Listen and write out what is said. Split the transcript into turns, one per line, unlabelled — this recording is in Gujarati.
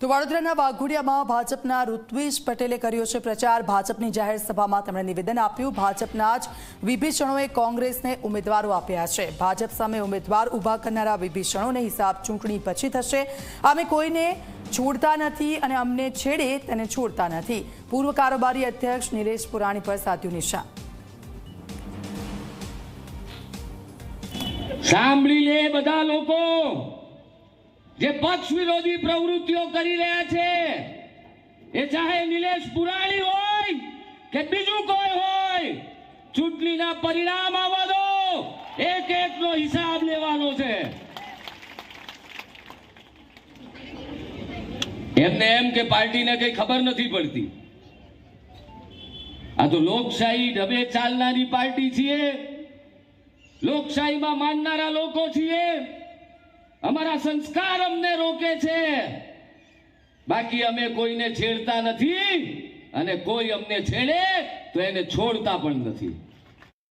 તો વડોદરાના વાઘોડિયામાં ભાજપના ઋત્વિજ પટેલે કર્યો છે પ્રચાર। ભાજપની જાહેર સભામાં તેમણે નિવેદન આપ્યું। ભાજપના જ વિભીષણોએ કોંગ્રેસને ઉમેદવારો આપ્યા છે। ભાજપ સામે ઉમેદવાર ઊભા કરનારા વિભીષણોને હિસાબ ચૂંટણી પછી થશે। અમે કોઈને છોડતા નથી અને અમને છેડે તેને છોડતા નથી। પૂર્વ કારોબારી અધ્યક્ષ નિલેશ પુરાણી પર સાધ્યું નિશાન।
સાંભળી લે બધા લોકો જે પક્ષ વિરોધી પ્રવૃત્તિઓ કરી રહ્યા છે, એ ચાહે નિલેશ પુરાણી હોય કે બીજું કોઈ હોય, ચૂંટણીના પરિણામ આવવા દો, એક એકનો હિસાબ લેવાનો છે। એમને એમ કે પાર્ટીને કઈ ખબર નથી પડતી। આ તો લોકશાહી ઢબે ચાલનારી પાર્ટી છીએ, લોકશાહીમાં માનનારા લોકો છીએ। અમારા સંસ્કાર અમને રોકે છે, બાકી અમે કોઈને છેડતા નથી અને કોઈ અમને છેડે તો એને છોડતા પણ નથી।